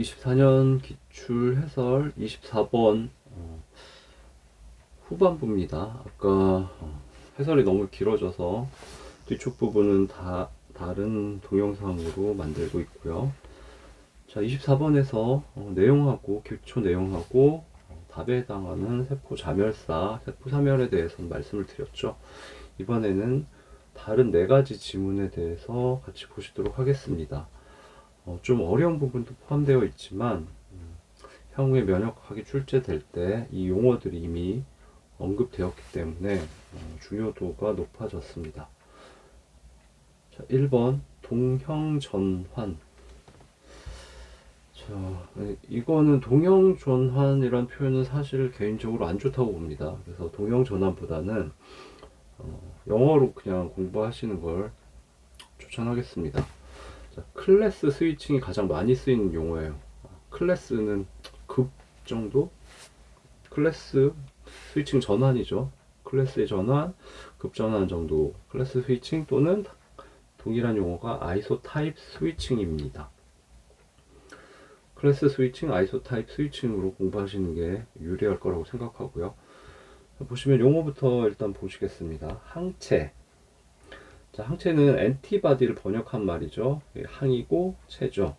24년 기출 해설 24번 후반부입니다. 아까 해설이 너무 길어져서 뒤쪽 부분은 다 다른 동영상으로 만들고 있고요. 자, 24번에서 내용하고 기초 내용하고 답에 해당하는 세포 자멸사, 세포 사멸에 대해서 말씀을 드렸죠. 이번에는 다른 네 가지 지문에 대해서 같이 보시도록 하겠습니다. 좀 어려운 부분도 포함되어 있지만 향후에 면역학이 출제될 때 이 용어들이 이미 언급되었기 때문에 중요도가 높아졌습니다. 자, 1번 동형전환. 자, 이거는 동형전환이란 표현은 사실 개인적으로 안 좋다고 봅니다. 그래서 동형전환보다는 영어로 그냥 공부하시는 걸 추천하겠습니다. 자, 클래스 스위칭이 가장 많이 쓰이는 용어예요. 클래스는 급 정도? 클래스 스위칭 전환이죠. 클래스의 전환, 급 전환 정도. 클래스 스위칭 또는 동일한 용어가 아이소타입 스위칭입니다. 클래스 스위칭, 아이소타입 스위칭으로 공부하시는 게 유리할 거라고 생각하고요. 보시면 용어부터 일단 보시겠습니다. 항체. 자, 항체는 엔티바디를 번역한 말이죠. 항이고 체죠.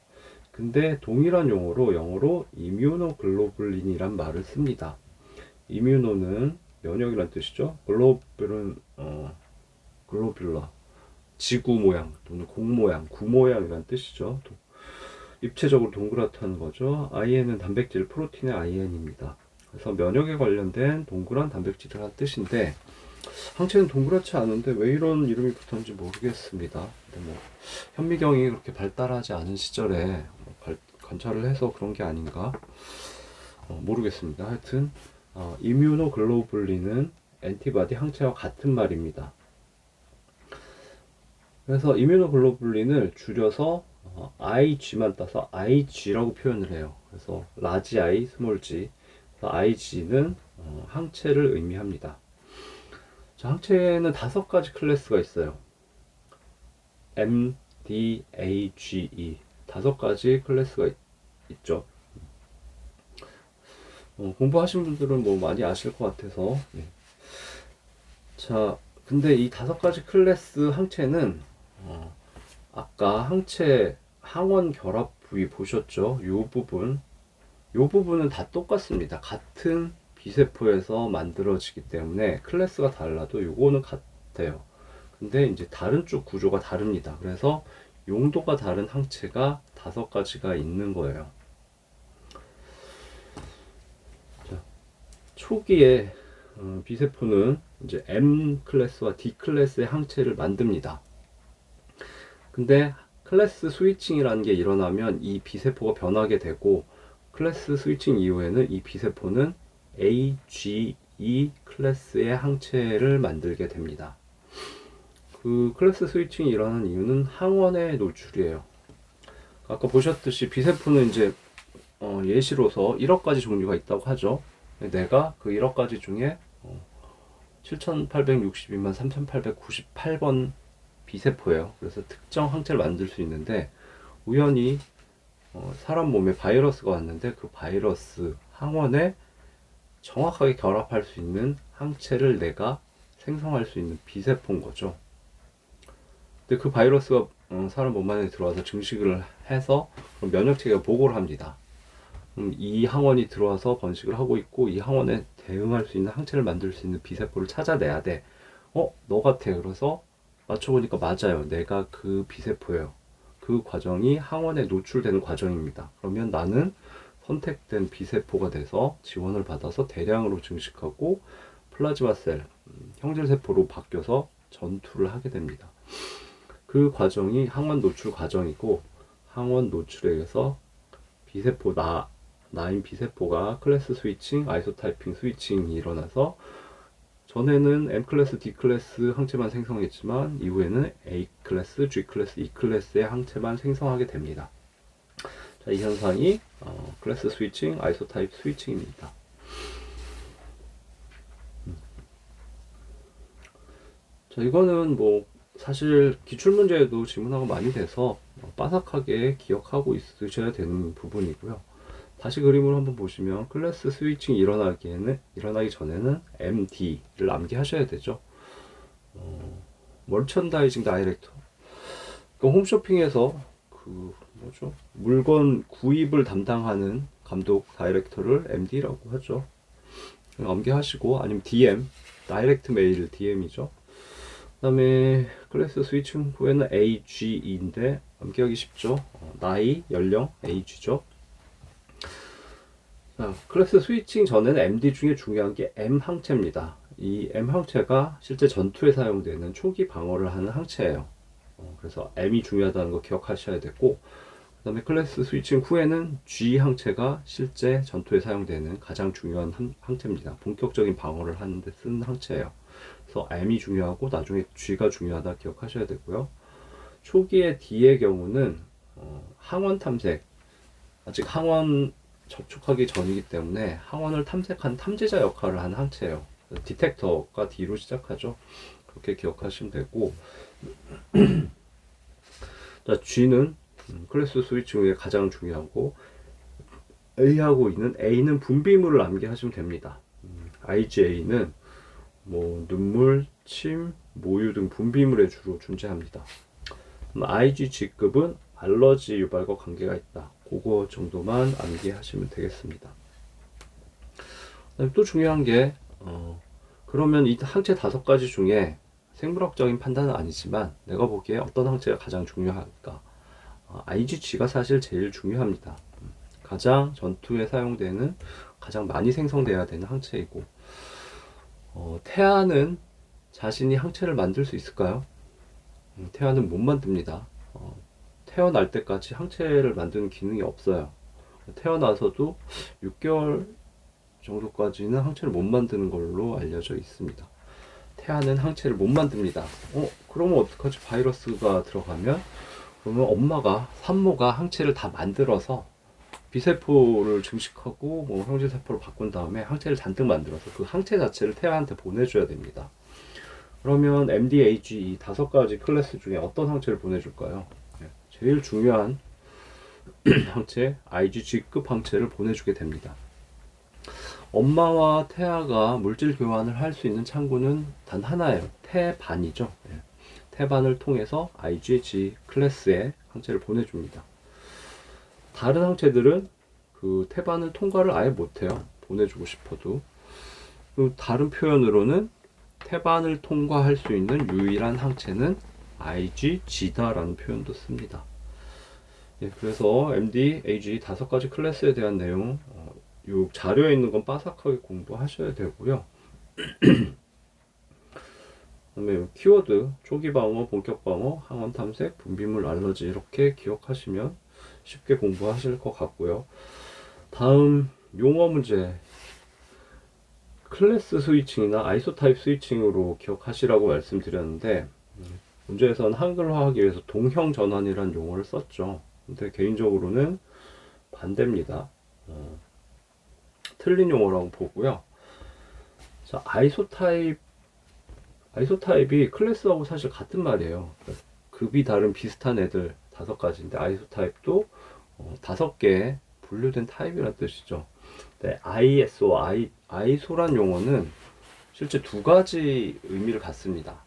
근데 동일한 용어로 영어로 이뮤노글로불린이란 말을 씁니다. 이뮤노는 면역이란 뜻이죠. 글로불은 글로뷸라, 지구 모양 또는 공 모양, 구 모양이란 뜻이죠. 입체적으로 동그랗다는 거죠. IN은 단백질, 프로틴의 IN입니다. 그래서 면역에 관련된 동그란 단백질이라는 뜻인데 항체는 동그랗지 않은데 왜 이런 이름이 붙었는지 모르겠습니다. 근데 뭐 현미경이 그렇게 발달하지 않은 시절에 관찰을 해서 그런 게 아닌가 모르겠습니다. 하여튼 이뮤노글로불린은 엔티바디 항체와 같은 말입니다. 그래서 이뮤노글로불린을 줄여서 Ig만 따서 Ig라고 표현을 해요. 그래서 라지 I, 스몰 g. Ig는 항체를 의미합니다. 자, 항체에는 5가지 클래스가 있어요. M, D, A, G, E 5가지 클래스가 있죠. 공부하신 분들은 뭐 많이 아실 것 같아서. 자, 근데 이 5가지 클래스 항체는 아까 항체 항원 결합 부위 보셨죠? 요 부분은 다 똑같습니다. 같은 비세포에서 만들어지기 때문에 클래스가 달라도 요거는 같아요. 근데 이제 다른 쪽 구조가 다릅니다. 그래서 용도가 다른 항체가 5가지가 있는 거예요. 자, 초기에 비세포는 이제 M 클래스와 D 클래스의 항체를 만듭니다. 근데 클래스 스위칭이라는 게 일어나면 이 비세포가 변하게 되고 클래스 스위칭 이후에는 이 비세포는 A, G, E 클래스의 항체를 만들게 됩니다. 그 클래스 스위칭이 일어나는 이유는 항원의 노출이에요. 아까 보셨듯이 비세포는 이제 예시로서 1억 가지 종류가 있다고 하죠. 내가 그 1억 가지 중에 7862만 3898번 비세포예요. 그래서 특정 항체를 만들 수 있는데 우연히 사람 몸에 바이러스가 왔는데 그 바이러스 항원에 정확하게 결합할 수 있는 항체를 내가 생성할 수 있는 비세포인 거죠. 근데 그 바이러스가 사람 몸 안에 들어와서 증식을 해서 면역체계가 보고를 합니다. 이 항원이 들어와서 번식을 하고 있고 이 항원에 대응할 수 있는 항체를 만들 수 있는 비세포를 찾아내야 돼. 너 같아. 그래서 맞춰보니까 맞아요. 내가 그 비세포예요. 그 과정이 항원에 노출되는 과정입니다. 그러면 나는 선택된 비세포가 돼서 지원을 받아서 대량으로 증식하고 플라즈마 셀, 형질세포로 바뀌어서 전투를 하게 됩니다. 그 과정이 항원 노출 과정이고 항원 노출에 의해서 비세포 나인 비세포가 클래스 스위칭, 아이소타이핑 스위칭이 일어나서 전에는 M 클래스, D 클래스 항체만 생성했지만 이후에는 A 클래스, G 클래스, E 클래스의 항체만 생성하게 됩니다. 자, 이 현상이 클래스 스위칭, 아이소타입 스위칭입니다. 자, 이거는 뭐 사실 기출문제에도 지문화가 많이 돼서 빠삭하게 기억하고 있으셔야 되는 부분이고요. 다시 그림을 한번 보시면 클래스 스위칭이 일어나기 전에는 MD를 암기하셔야 되죠. 멀천다이징 다이렉터. 그러니까 홈쇼핑에서 그 뭐죠? 물건 구입을 담당하는 감독 다이렉터를 MD라고 하죠. 암기하시고, 아니면 DM, 다이렉트 메일 DM이죠. 그 다음에 클래스 스위칭 후에는 AGE인데 암기하기 쉽죠. 나이, 연령, AG죠. 자, 클래스 스위칭 전에는 MD 중에 중요한 게 M 항체입니다. 이 M 항체가 실제 전투에 사용되는 초기 방어를 하는 항체예요. 그래서 M이 중요하다는 거 기억하셔야 되고, 그 다음에 클래스 스위칭 후에는 G 항체가 실제 전투에 사용되는 가장 중요한 항체입니다. 본격적인 방어를 하는데 쓰는 항체예요. 그래서 M이 중요하고 나중에 G가 중요하다 기억하셔야 되고요. 초기의 D의 경우는 항원 탐색, 아직 항원 접촉하기 전이기 때문에 항원을 탐색한 탐지자 역할을 하는 항체예요. 디텍터가 D로 시작하죠. 그렇게 기억하시면 되고, 자, G는 클래스 스위칭 후에 가장 중요하고, A하고 있는 A는 분비물을 암기하시면 됩니다. IgA는 뭐 눈물, 침, 모유 등 분비물에 주로 존재합니다. IgG급은 알러지 유발과 관계가 있다. 그거 정도만 암기하시면 되겠습니다. 또 중요한 게 그러면 이 항체 5가지 중에 생물학적인 판단은 아니지만 내가 보기에 어떤 항체가 가장 중요할까? IgG가 사실 제일 중요합니다. 가장 전투에 사용되는, 가장 많이 생성돼야 되는 항체이고, 태아는 자신이 항체를 만들 수 있을까요? 태아는 못 만듭니다. 태어날 때까지 항체를 만드는 기능이 없어요. 태어나서도 6개월 정도까지는 항체를 못 만드는 걸로 알려져 있습니다. 태아는 항체를 못 만듭니다. 그러면 어떡하지? 바이러스가 들어가면? 그러면 엄마가, 산모가 항체를 다 만들어서 B세포를 증식하고 뭐 형질세포로 바꾼 다음에 항체를 잔뜩 만들어서 그 항체 자체를 태아한테 보내줘야 됩니다. 그러면 MDAG 이 5가지 클래스 중에 어떤 항체를 보내줄까요? 제일 중요한 항체 IgG급 항체를 보내주게 됩니다. 엄마와 태아가 물질 교환을 할 수 있는 창구는 단 하나예요. 태반이죠. 태반을 통해서 IgG 클래스의 항체를 보내줍니다. 다른 항체들은 그 태반을 통과를 아예 못해요. 보내주고 싶어도. 다른 표현으로는 태반을 통과할 수 있는 유일한 항체는 IgG다라는 표현도 씁니다. 그래서 MD, AG 5가지 클래스에 대한 내용 이 자료에 있는 건 빠삭하게 공부하셔야 되고요. 그다음에 키워드, 초기 방어, 본격 방어, 항원 탐색, 분비물 알러지 이렇게 기억하시면 쉽게 공부하실 것 같고요. 다음 용어 문제, 클래스 스위칭이나 아이소타입 스위칭으로 기억하시라고 말씀드렸는데, 문제에서는 한글화하기 위해서 동형 전환이라는 용어를 썼죠. 근데 개인적으로는 반대입니다. 틀린 용어라고 보고요. 자, 아이소타입이 클래스하고 사실 같은 말이에요. 급이 다른 비슷한 애들 5가지인데 아이소타입도 5개의 분류된 타입이라는 뜻이죠. 네, 아이소란 용어는 실제 2가지 의미를 갖습니다.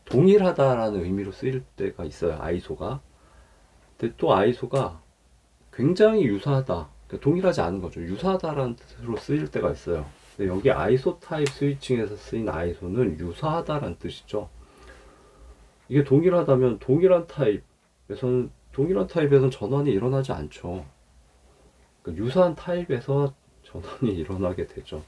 동일하다라는 의미로 쓰일 때가 있어요. 아이소가. 근데 또 아이소가 굉장히 유사하다, 그러니까 동일하지 않은 거죠. 유사하다라는 뜻으로 쓰일 때가 있어요. 근데 여기 아이소타입 스위칭에서 쓰인 아이소는 유사하다라는 뜻이죠. 이게 동일하다면 동일한 타입에서는 전환이 일어나지 않죠. 그러니까 유사한 타입에서 전환이 일어나게 되죠.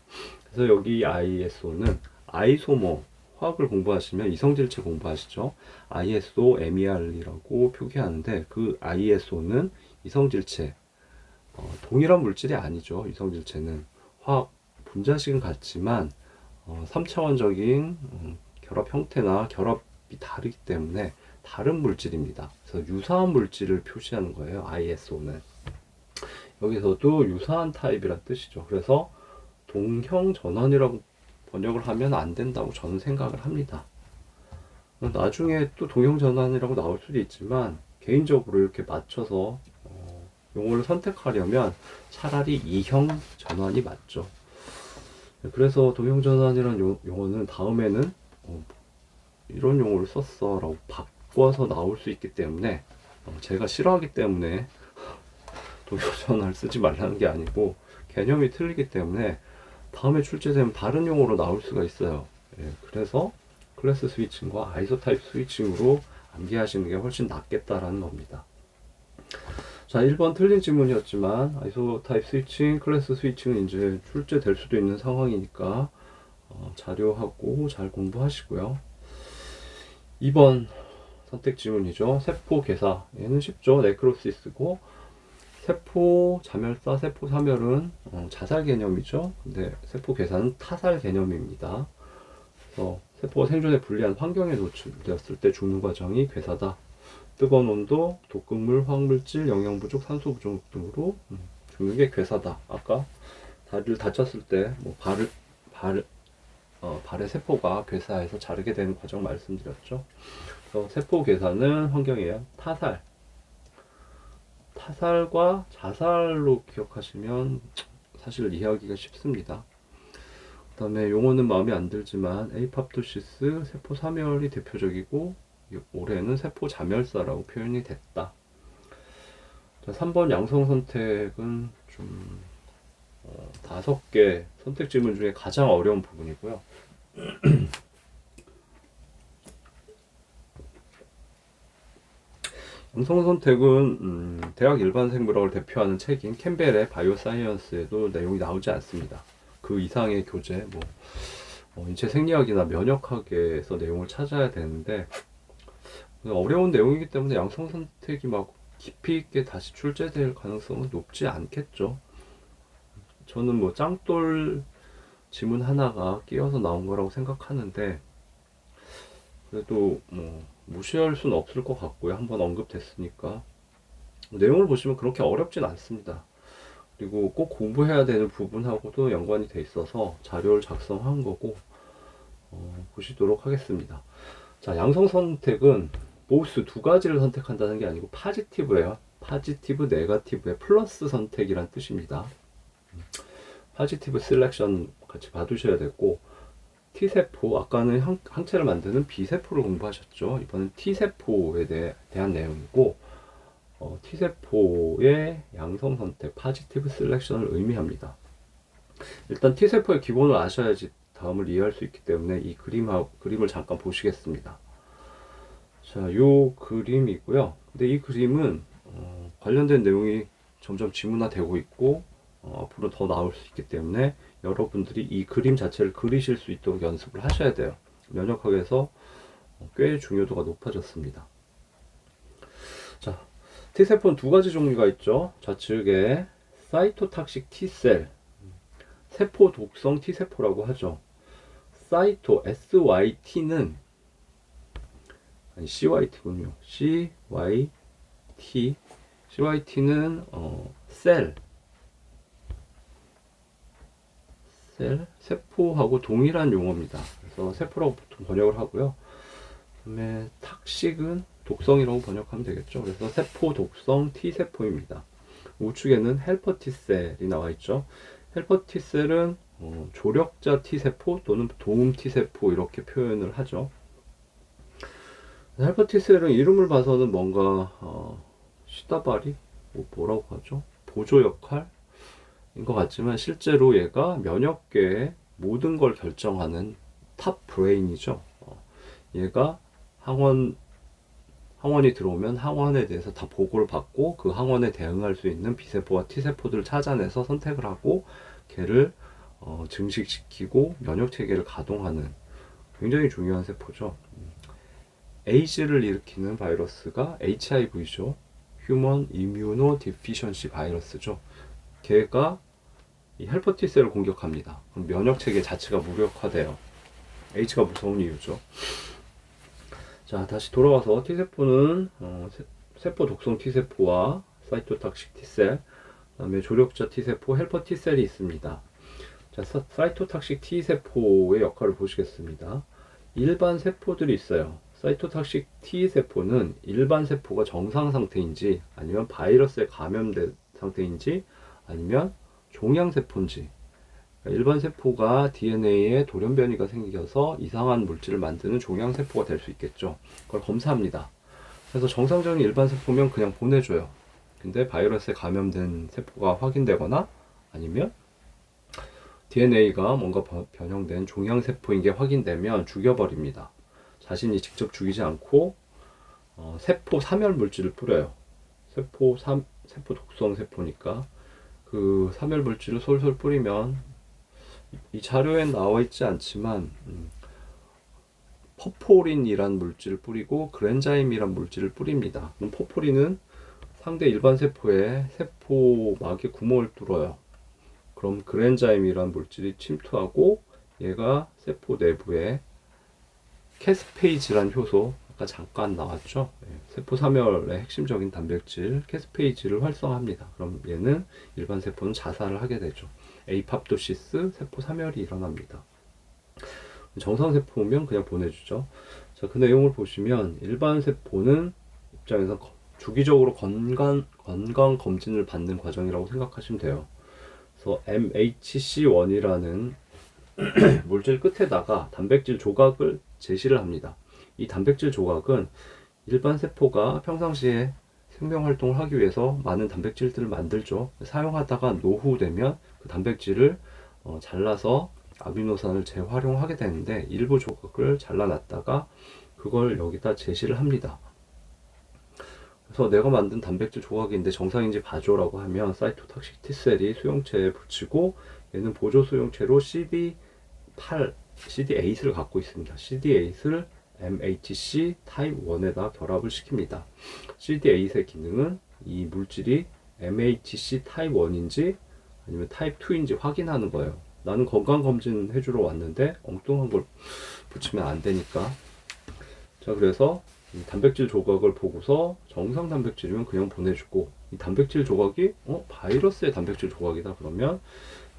그래서 여기 ISO는 아이소머, 화학을 공부하시면 이성질체 공부하시죠. ISOMER이라고 표기하는데 그 ISO는 이성질체, 동일한 물질이 아니죠. 이성질체는 화학 분자식은 같지만 3차원적인 결합 형태나 결합이 다르기 때문에 다른 물질입니다. 그래서 유사한 물질을 표시하는 거예요. ISO는. 여기서도 유사한 타입이란 뜻이죠. 그래서 동형 전환이라고 번역을 하면 안 된다고 저는 생각을 합니다. 나중에 또 동형전환이라고 나올 수도 있지만 개인적으로 이렇게 맞춰서 용어를 선택하려면 차라리 이형 전환이 맞죠. 그래서 동형전환이라는 용어는 다음에는 이런 용어를 썼어 라고 바꿔서 나올 수 있기 때문에 제가 싫어하기 때문에 동형전환을 쓰지 말라는 게 아니고 개념이 틀리기 때문에 다음에 출제되면 다른 용어로 나올 수가 있어요. 예, 그래서 클래스 스위칭과 아이소타입 스위칭으로 암기하시는 게 훨씬 낫겠다라는 겁니다. 자, 1번 틀린 질문이었지만 아이소타입 스위칭, 클래스 스위칭은 이제 출제될 수도 있는 상황이니까 자료하고 잘 공부하시고요. 2번 선택 지문이죠. 세포 괴사. 얘는 쉽죠. 네크로시스고 세포 자멸사, 세포 사멸은 자살 개념이죠. 근데 세포 괴사는 타살 개념입니다. 그래서 세포가 생존에 불리한 환경에 노출되었을 때 죽는 과정이 괴사다. 뜨거운 온도, 독극물, 화학물질, 영양 부족, 산소 부족 등으로 죽는 게 괴사다. 아까 다리를 다쳤을 때 뭐 발의 세포가 괴사해서 자르게 되는 과정 말씀드렸죠. 그래서 세포 괴사는 환경이에요. 타살과 자살로 기억하시면 사실 이해하기가 쉽습니다. 그 다음에 용어는 마음에 안 들지만 에이팝토시스, 세포 사멸이 대표적이고 올해는 세포 자멸사라고 표현이 됐다. 자, 3번 양성 선택은 좀 5개 선택 질문 중에 가장 어려운 부분이고요. 양성 선택은 대학 일반 생물학을 대표하는 책인 캠벨의 바이오사이언스에도 내용이 나오지 않습니다. 그 이상의 교재, 인체 생리학이나 면역학에서 내용을 찾아야 되는데 어려운 내용이기 때문에 양성 선택이 막 깊이 있게 다시 출제될 가능성은 높지 않겠죠. 저는 뭐 짱돌 지문 하나가 끼어서 나온 거라고 생각하는데 그래도 뭐 무시할 수는 없을 것 같고요. 한번 언급됐으니까 내용을 보시면 그렇게 어렵진 않습니다. 그리고 꼭 공부해야 되는 부분하고도 연관이 돼 있어서 자료를 작성한 거고 보시도록 하겠습니다. 자, 양성 선택은 보스 두 가지를 선택한다는 게 아니고 파지티브예요. 파지티브, 네거티브의 플러스 선택이란 뜻입니다. 파지티브 셀렉션 같이 봐두셔야 되고 T세포, 아까는 항체를 만드는 B세포를 공부하셨죠. 이번엔 T세포에 대한 내용이고 T세포의 양성 선택, 파지티브 셀렉션을 의미합니다. 일단 T세포의 기본을 아셔야지 다음을 이해할 수 있기 때문에 이 그림을 잠깐 보시겠습니다. 자, 요 그림이고요. 근데 이 그림은 관련된 내용이 점점 지문화되고 있고 앞으로 더 나올 수 있기 때문에 여러분들이 이 그림 자체를 그리실 수 있도록 연습을 하셔야 돼요. 면역학에서 꽤 중요도가 높아졌습니다. 자, T세포는 두 가지 종류가 있죠. 좌측에 사이토탁식 T셀, 세포 독성 T세포라고 하죠. 사이토, SYT는 아니 CYT군요. CYT는 세포하고 동일한 용어입니다. 그래서 세포라고 보통 번역을 하고요. 그다음에 탁식은 독성이라고 번역하면 되겠죠. 그래서 세포 독성 T세포입니다. 우측에는 헬퍼 T셀이 나와 있죠. 헬퍼 T셀은 조력자 T세포 또는 도움 T세포 이렇게 표현을 하죠. 헬퍼 T셀은 이름을 봐서는 뭔가 시다바리? 뭐라고 하죠? 보조 역할인 것 같지만 실제로 얘가 면역계의 모든 걸 결정하는 탑 브레인이죠. 얘가 항원이 들어오면 항원에 대해서 다 보고를 받고 그 항원에 대응할 수 있는 B세포와 T세포들을 찾아내서 선택을 하고 걔를 증식시키고 면역체계를 가동하는 굉장히 중요한 세포죠. 에이즈를 일으키는 바이러스가 HIV죠. Human Immunodeficiency 바이러스죠. 걔가 이 헬퍼 T셀을 공격합니다. 그럼 면역체계 자체가 무력화돼요. H가 무서운 이유죠. 자, 다시 돌아와서 T세포는 세포 독성 T세포와 사이토탁식 T셀, 그 다음에 조력자 T세포, 헬퍼 T셀이 있습니다. 자, 사이토탁식 T세포의 역할을 보시겠습니다. 일반 세포들이 있어요. 사이토탁식 T 세포는 일반 세포가 정상 상태인지 아니면 바이러스에 감염된 상태인지 아니면 종양 세포인지, 일반 세포가 DNA에 돌연변이가 생겨서 이상한 물질을 만드는 종양 세포가 될 수 있겠죠. 그걸 검사합니다. 그래서 정상적인 일반 세포면 그냥 보내줘요. 근데 바이러스에 감염된 세포가 확인되거나 아니면 DNA가 뭔가 변형된 종양 세포인 게 확인되면 죽여버립니다. 자신이 직접 죽이지 않고 세포 사멸 물질을 뿌려요. 세포 독성 세포니까 그 사멸 물질을 솔솔 뿌리면, 이 자료엔 나와 있지 않지만 퍼포린이란 물질을 뿌리고 그랜자임이란 물질을 뿌립니다. 퍼포린은 상대 일반 세포에 세포막에 구멍을 뚫어요. 그럼 그랜자임이란 물질이 침투하고 얘가 세포 내부에 캐스페이즈란 효소, 아까 잠깐 나왔죠. 세포 사멸의 핵심적인 단백질 캐스페이즈를 활성화합니다. 그럼 얘는 일반 세포는 자살을 하게 되죠. 에이팝토시스, 세포 사멸이 일어납니다. 정상 세포면 그냥 보내주죠. 자, 그 내용을 보시면 일반 세포는 입장에서 주기적으로 건강 검진을 받는 과정이라고 생각하시면 돼요. 그래서 MHC1이라는 물질 끝에다가 단백질 조각을 제시를 합니다. 이 단백질 조각은 일반 세포가 평상시에 생명 활동을 하기 위해서 많은 단백질들을 만들죠. 사용하다가 노후되면 그 단백질을 잘라서 아미노산을 재활용하게 되는데, 일부 조각을 잘라놨다가 그걸 여기다 제시를 합니다. 그래서 내가 만든 단백질 조각인데 정상인지 봐줘라고 하면 사이토탁식 T셀이 수용체에 붙이고, 얘는 보조 수용체로 CD8을 갖고 있습니다. CD8을 MHC 타입 1에다 결합을 시킵니다. CD8의 기능은 이 물질이 MHC 타입 1인지 아니면 타입 2인지 확인하는 거예요. 나는 건강검진 해주러 왔는데 엉뚱한 걸 붙이면 안 되니까. 자, 그래서 이 단백질 조각을 보고서 정상 단백질이면 그냥 보내주고, 이 단백질 조각이 바이러스의 단백질 조각이다 그러면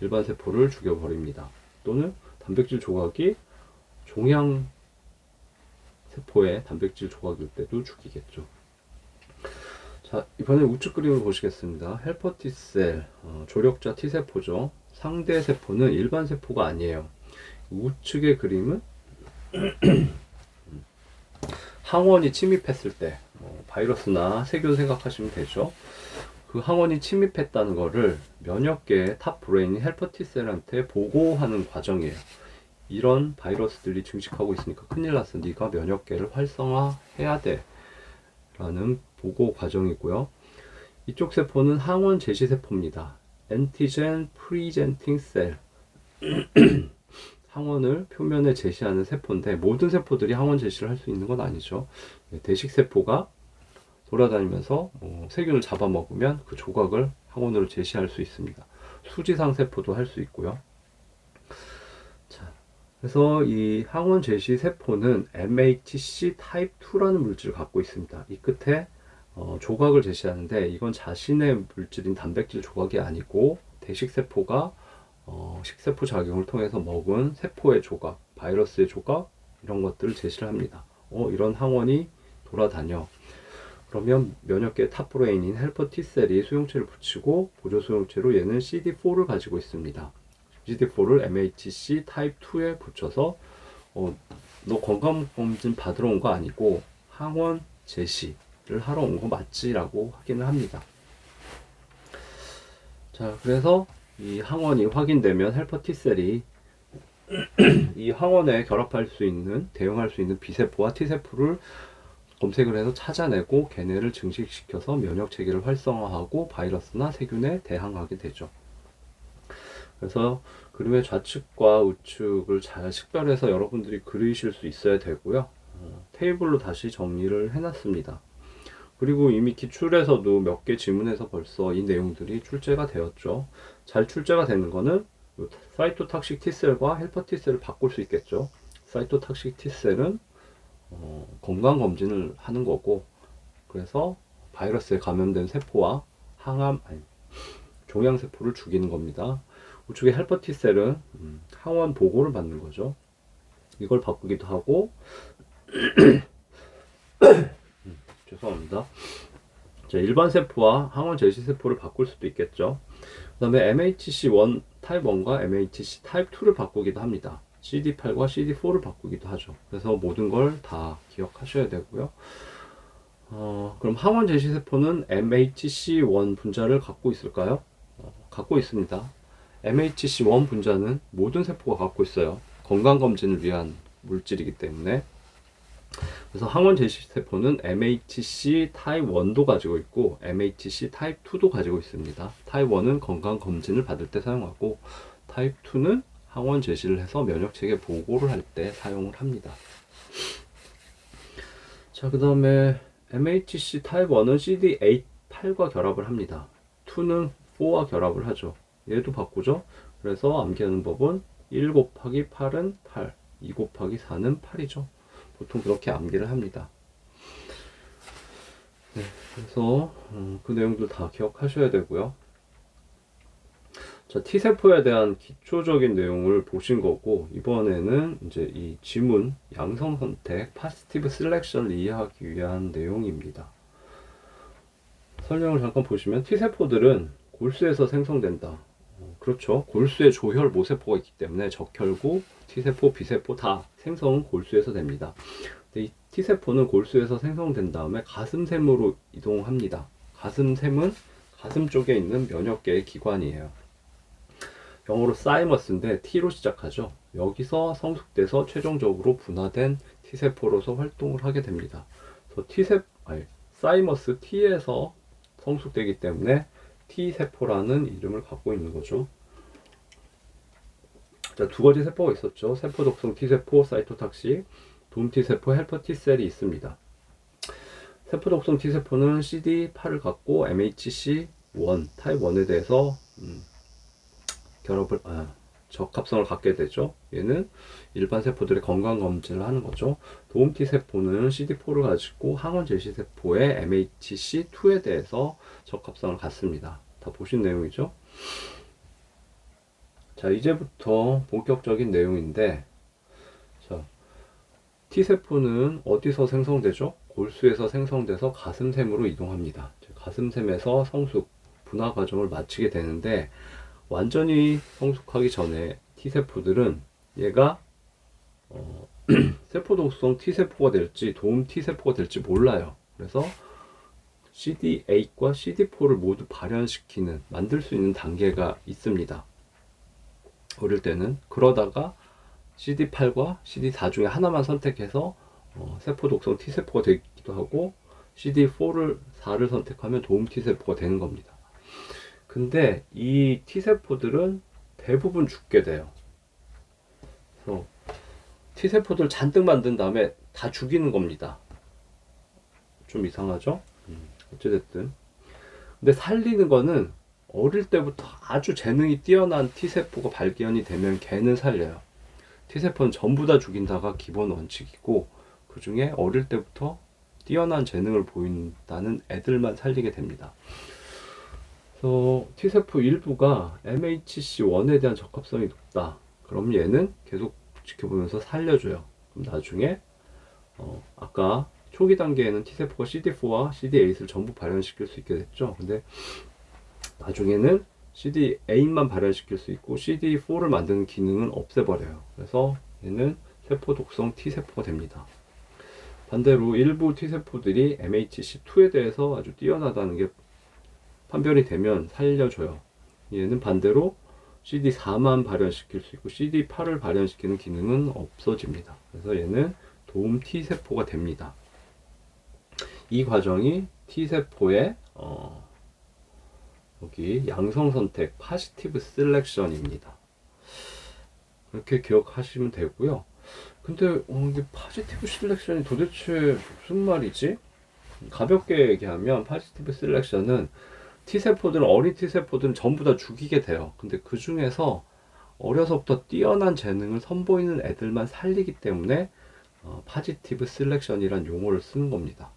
일반 세포를 죽여버립니다. 또는 단백질 조각이 종양 세포의 단백질 조각일 때도 죽이겠죠. 자, 이번에 우측 그림을 보시겠습니다. 헬퍼 T셀, 조력자 T세포죠. 상대 세포는 일반 세포가 아니에요. 우측의 그림은 항원이 침입했을 때, 바이러스나 세균 생각하시면 되죠. 그 항원이 침입했다는 거를 면역계의 탑 브레인인 헬퍼 T셀한테 보고하는 과정이에요. 이런 바이러스들이 증식하고 있으니까 큰일 났어. 네가 면역계를 활성화해야 돼. 라는 보고 과정이고요. 이쪽 세포는 항원 제시 세포입니다. 엔티젠 프리젠팅 셀. 항원을 표면에 제시하는 세포인데, 모든 세포들이 항원 제시를 할 수 있는 건 아니죠. 대식 세포가 돌아다니면서 세균을 잡아먹으면 그 조각을 항원으로 제시할 수 있습니다. 수지상 세포도 할 수 있고요. 자, 그래서 이 항원 제시 세포는 MHC 타입 2라는 물질을 갖고 있습니다. 이 끝에 조각을 제시하는데, 이건 자신의 물질인 단백질 조각이 아니고 대식 세포가 식세포 작용을 통해서 먹은 세포의 조각, 바이러스의 조각, 이런 것들을 제시를 합니다. 이런 항원이 돌아다녀. 그러면 면역계 탑브레인인 헬퍼 T셀이 수용체를 붙이고 보조 수용체로 얘는 CD4를 가지고 있습니다. CD4를 MHC 타입 2에 붙여서 너 건강검진 받으러 온 거 아니고 항원 제시를 하러 온 거 맞지? 라고 확인을 합니다. 자, 그래서 이 항원이 확인되면 헬퍼 T셀이 이 항원에 결합할 수 있는, 대응할 수 있는 B세포와 T세포를 검색을 해서 찾아내고 걔네를 증식시켜서 면역 체계를 활성화하고 바이러스나 세균에 대항하게 되죠. 그래서 그림의 좌측과 우측을 잘 식별해서 여러분들이 그리실 수 있어야 되고요. 테이블로 다시 정리를 해놨습니다. 그리고 이미 기출에서도 몇 개 지문에서 벌써 이 내용들이 출제가 되었죠. 잘 출제가 되는 거는 사이토탁식 T셀과 헬퍼 T셀을 바꿀 수 있겠죠. 사이토탁식 T셀은 건강검진을 하는 거고, 그래서 바이러스에 감염된 세포와 종양세포를 죽이는 겁니다. 우측에 헬퍼 T셀은 항원 보고를 받는 거죠. 이걸 바꾸기도 하고 죄송합니다. 자, 일반 세포와 항원 제시 세포를 바꿀 수도 있겠죠. 그 다음에 MHC1 타입 1과 MHC 타입 2를 바꾸기도 합니다. CD8과 CD4를 바꾸기도 하죠. 그래서 모든 걸 다 기억하셔야 되고요. 그럼 항원 제시 세포는 MHC1 분자를 갖고 있을까요? 갖고 있습니다. MHC1 분자는 모든 세포가 갖고 있어요. 건강검진을 위한 물질이기 때문에. 그래서 항원 제시 세포는 MHC 타입 1도 가지고 있고 MHC 타입 2도 가지고 있습니다. 타입 1은 건강 검진을 받을 때 사용하고 타입 2는 항원 제시를 해서 면역 체계 보고를 할 때 사용을 합니다. 자, 그다음에 MHC 타입 1은 CD8과 결합을 합니다. 2는 4와 결합을 하죠. 얘도 바꾸죠. 그래서 암기하는 법은 1 곱하기 8은 8, 2 곱하기 4는 8이죠. 보통 그렇게 암기를 합니다. 네, 그래서 그 내용들 다 기억하셔야 되고요. 자, T세포에 대한 기초적인 내용을 보신 거고, 이번에는 이제 이 지문, 양성 선택, 파지티브 셀렉션을 이해하기 위한 내용입니다. 설명을 잠깐 보시면 T세포들은 골수에서 생성된다. 그렇죠. 골수에 조혈 모세포가 있기 때문에 적혈구, T세포, B세포 다 생성은 골수에서 됩니다. 근데 이 T세포는 골수에서 생성된 다음에 가슴샘으로 이동합니다. 가슴샘은 가슴 쪽에 있는 면역계의 기관이에요. 영어로 사이머스인데 T로 시작하죠. 여기서 성숙돼서 최종적으로 분화된 T세포로서 활동을 하게 됩니다. 그래서 사이머스 T에서 성숙되기 때문에 T세포라는 이름을 갖고 있는 거죠. 자, 두 가지 세포가 있었죠. 세포 독성 T세포, 사이토탁식, 도움 T세포, 헬퍼 T셀이 있습니다. 세포 독성 T세포는 CD8을 갖고 MHC1, 타입 1에 대해서 적합성을 갖게 되죠. 얘는 일반 세포들의 건강 검진을 하는 거죠. 도움 T세포는 CD4를 가지고 항원 제시 세포의 MHC2에 대해서 적합성을 갖습니다. 다 보신 내용이죠. 자, 이제부터 본격적인 내용인데, 자, T세포는 어디서 생성되죠? 골수에서 생성돼서 가슴샘으로 이동합니다. 가슴샘에서 성숙, 분화 과정을 마치게 되는데, 완전히 성숙하기 전에 T세포들은 얘가 세포 독성 T세포가 될지 도움 T세포가 될지 몰라요. 그래서 CD8과 CD4를 모두 발현시키는, 만들 수 있는 단계가 있습니다. 어릴 때는. 그러다가 CD8과 CD4 중에 하나만 선택해서 세포 독성 T세포가 되기도 하고 CD4를 4를 선택하면 도움 T세포가 되는 겁니다. 근데 이 T세포들은 대부분 죽게 돼요. 그래서 T세포들 잔뜩 만든 다음에 다 죽이는 겁니다. 좀 이상하죠? 어찌됐든. 근데 살리는 거는 어릴 때부터 아주 재능이 뛰어난 T세포가 발견이 되면 걔는 살려요. T세포는 전부 다 죽인다가 기본 원칙이고, 그 중에 어릴 때부터 뛰어난 재능을 보인다는 애들만 살리게 됩니다. 그래서 T세포 일부가 MHC1에 대한 적합성이 높다. 그럼 얘는 계속 지켜보면서 살려줘요. 그럼 나중에 아까 초기 단계에는 T세포가 CD4와 CD8을 전부 발현시킬 수 있게 됐죠. 근데 나중에는 CD8만 발현시킬 수 있고 CD4를 만드는 기능은 없애버려요. 그래서 얘는 세포 독성 T세포가 됩니다. 반대로 일부 T세포들이 MHC2에 대해서 아주 뛰어나다는 게 판별이 되면 살려줘요. 얘는 반대로 CD4만 발현시킬 수 있고 CD8을 발현시키는 기능은 없어집니다. 그래서 얘는 도움 T세포가 됩니다. 이 과정이 T세포의 여기 양성선택 파지티브 셀렉션입니다. 이렇게 기억하시면 되고요. 근데 이게 파지티브 셀렉션이 도대체 무슨 말이지? 가볍게 얘기하면 파지티브 셀렉션은 T세포들은, 어린 T세포들은 전부 다 죽이게 돼요. 근데 그 중에서 어려서부터 뛰어난 재능을 선보이는 애들만 살리기 때문에 파지티브 셀렉션이란 용어를 쓰는 겁니다.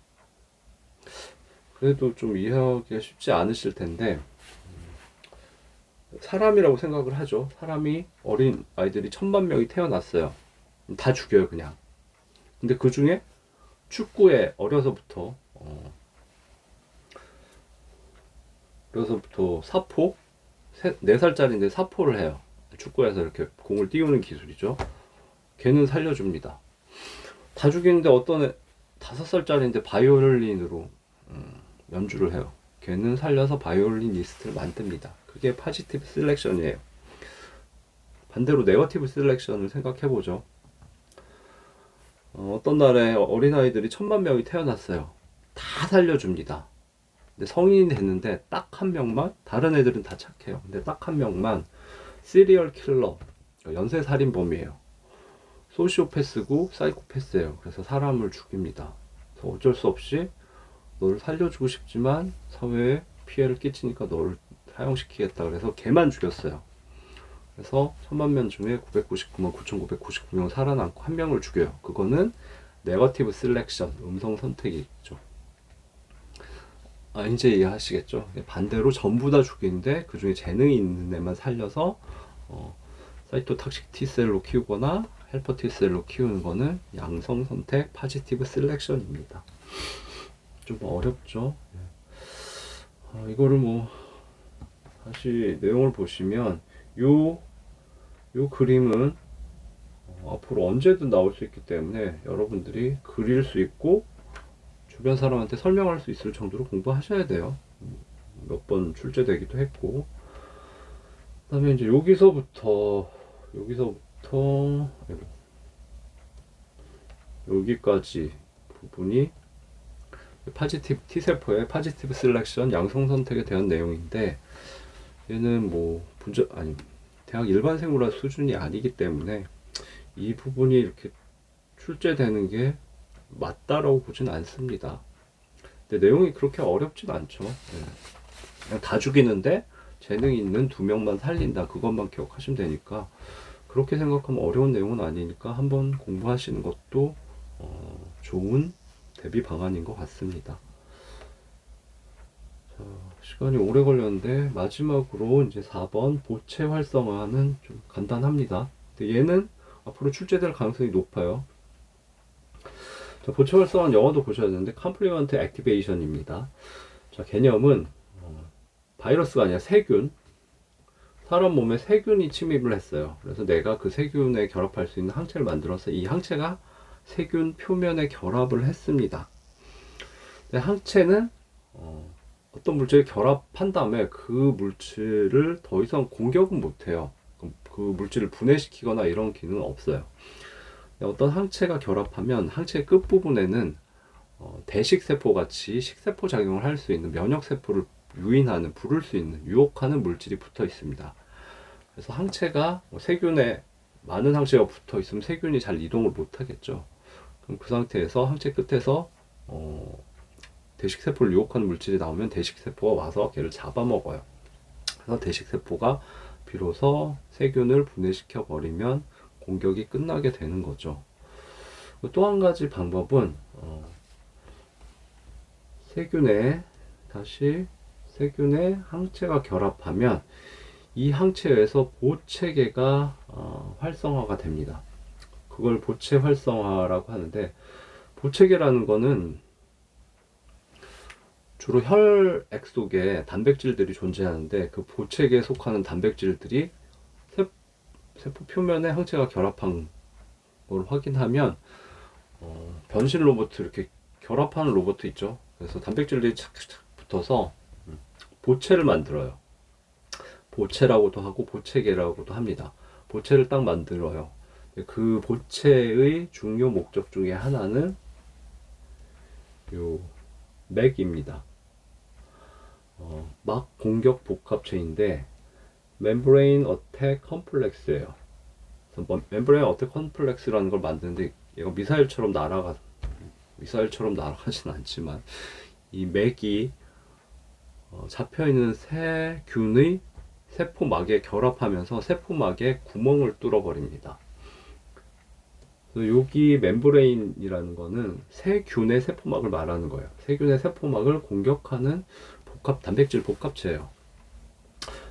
그래도 좀 이해하기가 쉽지 않으실 텐데, 사람이라고 생각을 하죠. 사람이, 어린 아이들이 1000만 명이 태어났어요. 다 죽여요, 그냥. 근데 그 중에 축구에 어려서부터 사포 4살짜리인데 사포를 해요. 축구에서 이렇게 공을 띄우는 기술이죠. 걔는 살려줍니다. 다 죽이는데 어떤 애 5살짜리인데 바이올린으로 연주를 해요. 걔는 살려서 바이올리니스트를 만듭니다. 그게 포지티브 셀렉션이에요. 반대로 네거티브 셀렉션을 생각해보죠. 어떤 날에 어린아이들이 1000만 명이 태어났어요. 다 살려줍니다. 근데 성인이 됐는데 딱 한 명만, 다른 애들은 다 착해요. 근데 딱 한 명만 시리얼 킬러, 연쇄살인범이에요. 소시오패스고 사이코패스예요. 그래서 사람을 죽입니다. 그래서 어쩔 수 없이 너를 살려주고 싶지만 사회에 피해를 끼치니까 너를 사형시키겠다. 그래서 걔만 죽였어요. 그래서 1000만 명 중에 999만 9999명 살아남고 한 명을 죽여요. 그거는 네거티브 셀렉션, 음성 선택이죠. 이제 이해하시겠죠? 반대로 전부 다 죽이는데 그 중에 재능이 있는 애만 살려서 사이토탁식 T셀로 키우거나 헬퍼 T셀로 키우는 거는 양성 선택 포지티브 셀렉션입니다. 좀 어렵죠? 이거를 다시 내용을 보시면 요 그림은 앞으로 언제든 나올 수 있기 때문에 여러분들이 그릴 수 있고 주변 사람한테 설명할 수 있을 정도로 공부하셔야 돼요. 몇 번 출제되기도 했고. 그 다음에 이제 여기서부터 여기까지 부분이 포지티브 T세포의 포지티브 셀렉션 양성 선택에 대한 내용인데, 얘는 대학 일반생물학 수준이 아니기 때문에 이 부분이 이렇게 출제되는 게 맞다라고 보진 않습니다. 근데 내용이 그렇게 어렵진 않죠. 그냥 다 죽이는데 재능 있는 2명만 살린다, 그것만 기억하시면 되니까 그렇게 생각하면 어려운 내용은 아니니까 한번 공부하시는 것도 좋은 대비 방안인 것 같습니다. 자, 시간이 오래 걸렸는데 마지막으로 이제 4번 보체 활성화는 좀 간단합니다. 근데 얘는 앞으로 출제될 가능성이 높아요. 자, 보체 활성화는 영어도 보셔야 되는데 컴플리먼트 액티베이션입니다. 자, 개념은 바이러스가 아니라 세균, 사람 몸에 세균이 침입을 했어요. 그래서 내가 그 세균에 결합할 수 있는 항체를 만들어서 이 항체가 세균 표면에 결합을 했습니다. 근데 항체는 어떤 물질에 결합한 다음에 그 물질을 더 이상 공격은 못해요. 그 물질을 분해시키거나 이런 기능은 없어요. 어떤 항체가 결합하면 항체의 끝부분에는 대식세포 같이 식세포 작용을 할 수 있는 면역세포를 유인하는, 부를 수 있는, 유혹하는 물질이 붙어 있습니다. 그래서 항체가 세균에 많은 항체가 붙어 있으면 세균이 잘 이동을 못 하겠죠. 그럼 그 상태에서 항체 끝에서 대식세포를 유혹하는 물질이 나오면 대식세포가 와서 걔를 잡아먹어요. 그래서 대식세포가 비로소 세균을 분해시켜 버리면 공격이 끝나게 되는 거죠. 또 한 가지 방법은 세균에 항체가 결합하면 이 항체에서 보체계가 활성화가 됩니다. 그걸 보체 활성화라고 하는데, 보체계라는 거는 주로 혈액 속에 단백질들이 존재하는데 그 보체계에 속하는 단백질들이 세포 표면에 항체가 결합한 걸 확인하면 변신 로봇, 이렇게 결합하는 로봇 있죠. 그래서 단백질들이 착착 붙어서 보체를 만들어요. 보체라고도 하고 보체계라고도 합니다. 보체를 딱 만들어요. 그 보체의 중요 목적 중에 하나는 요 맥입니다. 막 공격 복합체인데 멤브레인 어택 컴플렉스예요. 멤브레인 어택 컴플렉스라는 걸 만드는데 얘가 미사일처럼 날아가진 않지만 이 맥이 잡혀있는 세균의 세포막에 결합하면서 세포막에 구멍을 뚫어버립니다. 여기 멤브레인이라는 거는 세균의 세포막을 말하는 거예요. 세균의 세포막을 공격하는 단백질 복합체예요.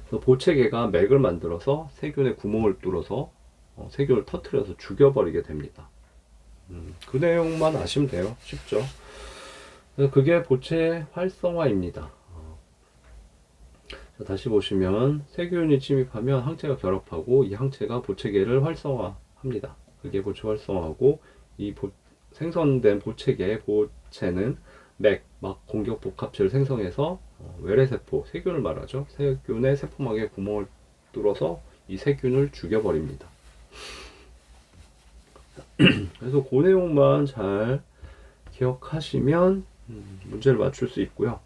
그래서 보체계가 맥을 만들어서 세균의 구멍을 뚫어서 세균을 터트려서 죽여버리게 됩니다. 그 내용만 아시면 돼요. 쉽죠. 그래서 그게 보체 활성화입니다. 자, 다시 보시면 세균이 침입하면 항체가 결합하고 이 항체가 보체계를 활성화합니다. 그게 보체 활성화고 이 생성된 보체계 보체는 막 공격 복합체를 생성해서 외래세포, 세균을 말하죠. 세균의 세포막에 구멍을 뚫어서 이 세균을 죽여버립니다. 그래서 그 내용만 잘 기억하시면 문제를 맞출 수 있고요.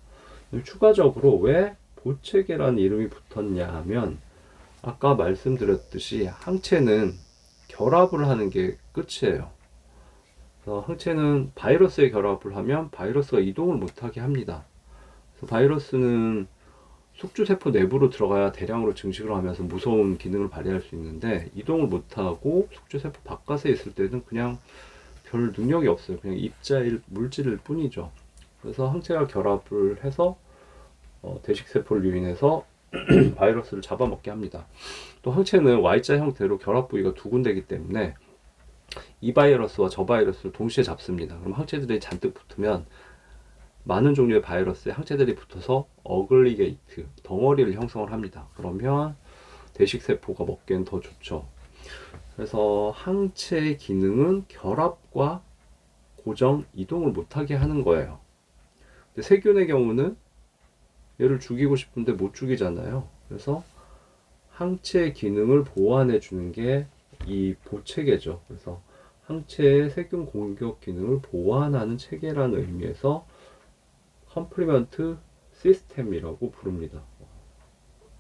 추가적으로 왜 보체계라는 이름이 붙었냐 하면 아까 말씀드렸듯이 항체는 결합을 하는 게 끝이에요. 그래서 항체는 바이러스에 결합을 하면 바이러스가 이동을 못하게 합니다. 그래서 바이러스는 숙주세포 내부로 들어가야 대량으로 증식을 하면서 무서운 기능을 발휘할 수 있는데 이동을 못하고 숙주세포 바깥에 있을 때는 그냥 별 능력이 없어요. 그냥 입자일 물질일 뿐이죠. 그래서 항체가 결합을 해서 대식세포를 유인해서 바이러스를 잡아먹게 합니다. 또 항체는 Y자 형태로 결합 부위가 두 군데이기 때문에 이 바이러스와 저 바이러스를 동시에 잡습니다. 그럼 항체들이 잔뜩 붙으면 많은 종류의 바이러스에 항체들이 붙어서 어글리게이트, 덩어리를 형성을 합니다. 그러면 대식세포가 먹기엔 더 좋죠. 그래서 항체의 기능은 결합과 고정, 이동을 못하게 하는 거예요. 근데 세균의 경우는 얘를 죽이고 싶은데 못 죽이잖아요. 그래서 항체의 기능을 보완해 주는 게 이 보체계죠. 그래서 항체의 세균 공격 기능을 보완하는 체계라는 의미에서 컴플리먼트 시스템이라고 부릅니다.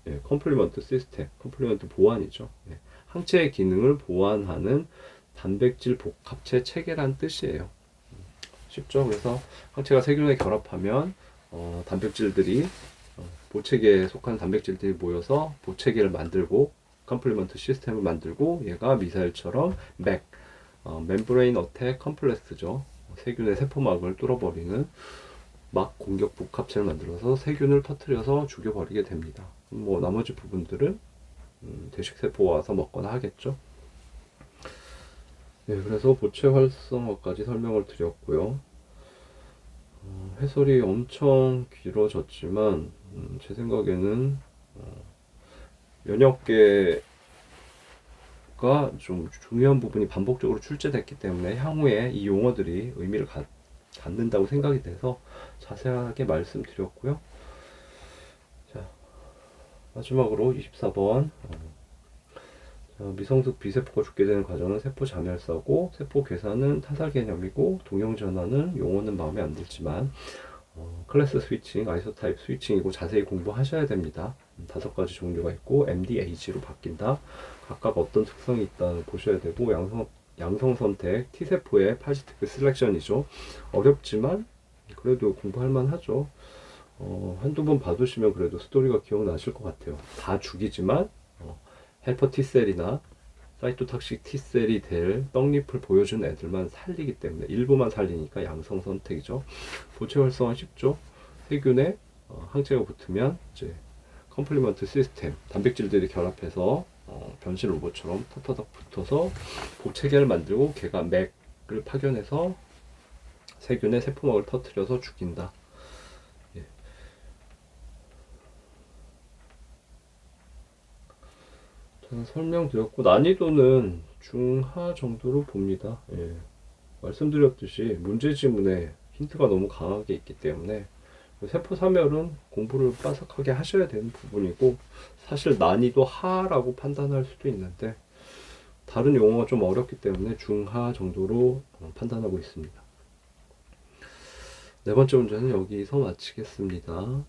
예, 컴플리먼트 시스템, 컴플리먼트 보완이죠. 예, 항체의 기능을 보완하는 단백질 복합체 체계란 뜻이에요. 쉽죠? 그래서 항체가 세균에 결합하면 단백질들이 보체계에 속한 단백질들이 모여서 보체계를 만들고 컴플리먼트 시스템을 만들고 얘가 미사일처럼 멤브레인 어택 컴플렉스죠. 세균의 세포막을 뚫어버리는 막 공격 복합체를 만들어서 세균을 터뜨려서 죽여버리게 됩니다. 뭐 나머지 부분들은 대식세포가 와서 먹거나 하겠죠. 네, 그래서 보체 활성화까지 설명을 드렸고요. 해설이 엄청 길어졌지만 제 생각에는 면역계가 좀 중요한 부분이 반복적으로 출제됐기 때문에 향후에 이 용어들이 의미를 갖는다고 생각이 돼서 자세하게 말씀드렸고요. 자, 마지막으로 24번 미성숙 B세포가 죽게 되는 과정은 세포 자멸사고 세포 괴사는 타살 개념이고 동형전환은 용어는 마음에 안 들지만 클래스 스위칭, 아이소타입 스위칭이고 자세히 공부하셔야 됩니다. 5가지 종류가 있고 MDAG로 바뀐다. 각각 어떤 특성이 있다는 보셔야 되고 양성 선택, T세포의 파지티브 셀렉션이죠. 어렵지만 그래도 공부할 만하죠. 한두 번 봐두시면 그래도 스토리가 기억나실 것 같아요. 다 죽이지만 헬퍼 T셀이나 사이토탁식 T셀이 될 떡잎을 보여준 애들만 살리기 때문에 일부만 살리니까 양성 선택이죠. 보체 활성화 쉽죠. 세균에 항체가 붙으면 이제 컴플리먼트 시스템 단백질들이 결합해서 변신 로봇처럼 터터덕 붙어서 보체계를 만들고 걔가 맥을 파견해서 세균의 세포막을 터뜨려서 죽인다. 예. 저는 설명드렸고 난이도는 중하 정도로 봅니다. 예. 말씀드렸듯이 문제지문에 힌트가 너무 강하게 있기 때문에 세포 사멸은 공부를 빠삭하게 하셔야 되는 부분이고 사실 난이도 하라고 판단할 수도 있는데 다른 용어가 좀 어렵기 때문에 중하 정도로 판단하고 있습니다. 네 번째 문제는 여기서 마치겠습니다.